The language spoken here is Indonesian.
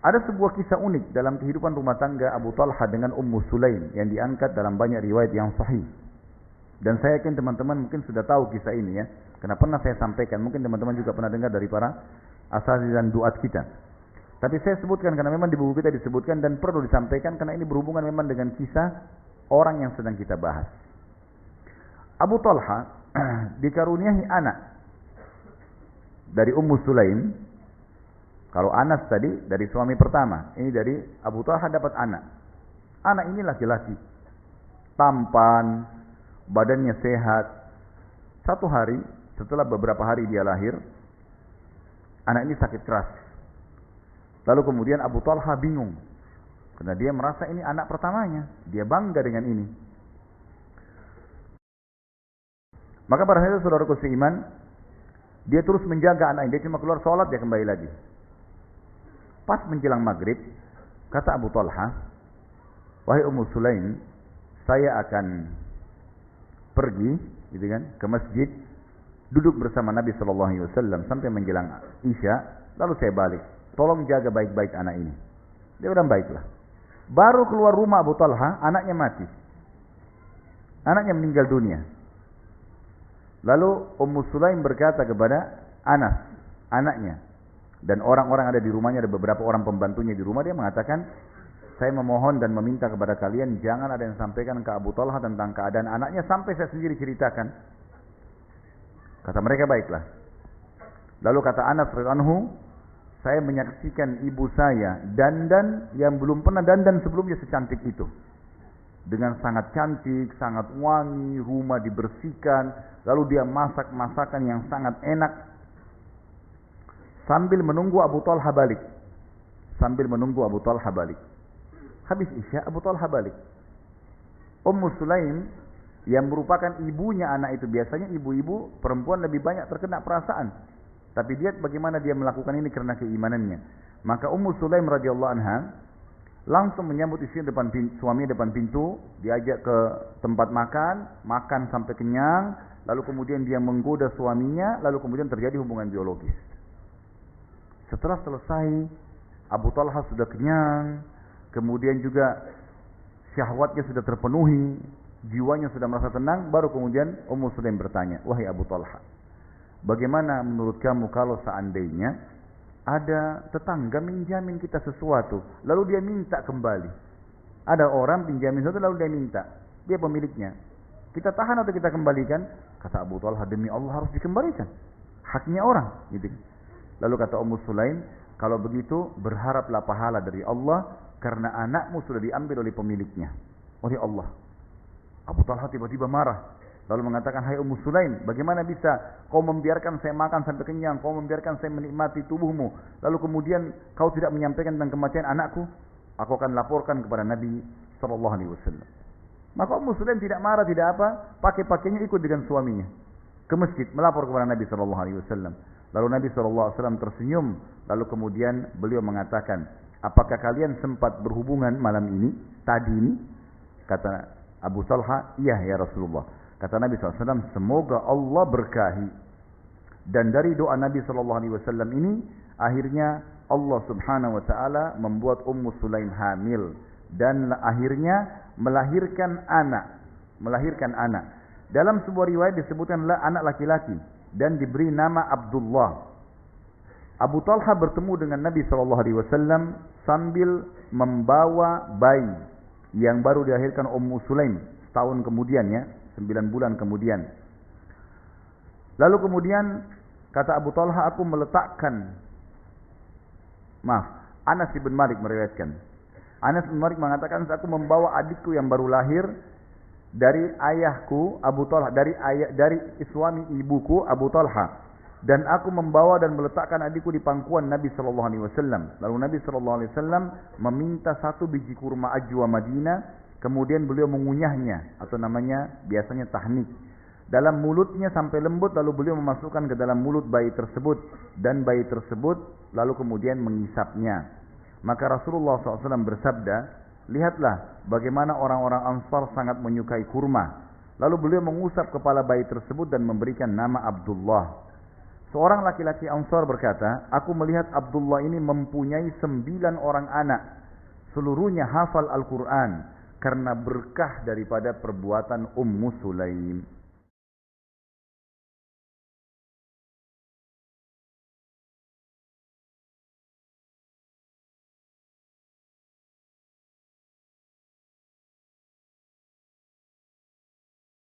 Ada sebuah kisah unik dalam kehidupan rumah tangga Abu Talha dengan Ummu Sulaim yang diangkat dalam banyak riwayat yang sahih. Dan saya yakin teman-teman mungkin sudah tahu kisah ini ya, karena pernah saya sampaikan. Mungkin teman-teman juga pernah dengar dari para asatidz dan duat kita. Tapi saya sebutkan karena memang di buku kita disebutkan dan perlu disampaikan karena ini berhubungan memang dengan kisah orang yang sedang kita bahas. Abu Talha dikaruniai anak dari Ummu Sulaim. Kalau Anas tadi dari suami pertama, ini dari Abu Talha dapat anak. Anak ini laki-laki, tampan, badannya sehat. Satu hari, setelah beberapa hari dia lahir, anak ini sakit keras. Lalu kemudian Abu Talha bingung, karena dia merasa ini anak pertamanya, dia bangga dengan ini. Maka pada saat itu saudaraku seiman, dia terus menjaga anak ini. Dia cuma keluar sholat, dia kembali lagi. Pas menjelang maghrib, kata Abu Talha, wahai Ummu Sulaim, saya akan pergi, gitu kan, ke masjid, duduk bersama Nabi SAW sampai menjelang Isya, lalu saya balik. Tolong jaga baik-baik anak ini. Dia bilang baiklah. Baru keluar rumah Abu Talha, anaknya mati. Anaknya meninggal dunia. Lalu Ummu Sulaim berkata kepada Anas, anaknya, dan orang-orang ada di rumahnya, ada beberapa orang pembantunya di rumah, dia mengatakan, saya memohon dan meminta kepada kalian, jangan ada yang sampaikan ke Abu Talha tentang keadaan anaknya, sampai saya sendiri ceritakan. Kata mereka, baiklah. Lalu kata Anas radhiyallahu anhu, saya menyaksikan ibu saya dandan yang belum pernah dandan sebelumnya secantik itu. Dengan sangat cantik, sangat wangi, rumah dibersihkan, lalu dia masak masakan yang sangat enak. Sambil menunggu Abu Talha balik. Habis Isya, Abu Talha balik. Ummu Sulaim yang merupakan ibunya anak itu, biasanya ibu-ibu perempuan lebih banyak terkena perasaan. Tapi lihat bagaimana dia melakukan ini karena keimanannya. Maka Ummu Sulaim radhiyallahu anha langsung menyambut istrinya suaminya depan pintu, diajak ke tempat makan sampai kenyang, lalu kemudian dia menggoda suaminya, lalu kemudian terjadi hubungan biologis. Setelah selesai, Abu Talha sudah kenyang, kemudian juga syahwatnya sudah terpenuhi, jiwanya sudah merasa tenang, baru kemudian Ummu Sulaim bertanya, wahai Abu Talha, bagaimana menurut kamu kalau seandainya ada tetangga minjamin kita sesuatu, lalu dia minta kembali. Ada orang pinjamin sesuatu lalu dia minta, dia pemiliknya. Kita tahan atau kita kembalikan? Kata Abu Talha, demi Allah harus dikembalikan. Haknya orang, gitu. Lalu kata Ummu Sulaim, kalau begitu berharaplah pahala dari Allah karena anakmu sudah diambil oleh pemiliknya, oleh Allah. Abu Talha tiba-tiba marah, lalu mengatakan, hai Ummu Sulaim, bagaimana bisa kau membiarkan saya makan sampai kenyang, kau membiarkan saya menikmati tubuhmu, lalu kemudian kau tidak menyampaikan tentang kematian anakku? Aku akan laporkan kepada Nabi SAW. Maka Ummu Sulaim tidak marah, tidak apa, pakai-pakainya ikut dengan suaminya ke masjid, melapor kepada Nabi SAW. Lalu Nabi SAW tersenyum, lalu kemudian beliau mengatakan, apakah kalian sempat berhubungan malam ini, tadi ini? Kata Abu Talha, iya ya Rasulullah. Kata Nabi SAW, semoga Allah berkahi. Dan dari doa Nabi SAW ini, akhirnya Allah Subhanahu Wa Taala membuat Ummu Sulaim hamil. Dan akhirnya melahirkan anak. Dalam sebuah riwayat disebutkanlah anak laki-laki. Dan diberi nama Abdullah. Abu Talha bertemu dengan Nabi SAW sambil membawa bayi yang baru dilahirkan Ummu Sulaim setahun kemudian ya, 9 bulan kemudian. Lalu kemudian kata Abu Talha, aku meletakkan, Anas bin Malik meriwayatkan. Anas bin Malik mengatakan, aku membawa adikku yang baru lahir dari ayahku Abu Talha, dari suami ibuku Abu Talha, dan aku membawa dan meletakkan adikku di pangkuan Nabi SAW. Lalu Nabi SAW meminta 1 biji kurma ajwa Madinah, kemudian beliau mengunyahnya, atau namanya biasanya tahnik, dalam mulutnya sampai lembut, lalu beliau memasukkan ke dalam mulut bayi tersebut, dan bayi tersebut lalu kemudian mengisapnya. Maka Rasulullah SAW bersabda, lihatlah bagaimana orang-orang Ansar sangat menyukai kurma. Lalu beliau mengusap kepala bayi tersebut dan memberikan nama Abdullah. Seorang laki-laki Ansar berkata, aku melihat Abdullah ini mempunyai 9 orang anak. Seluruhnya hafal Al-Quran karena berkah daripada perbuatan Ummu Sulaim.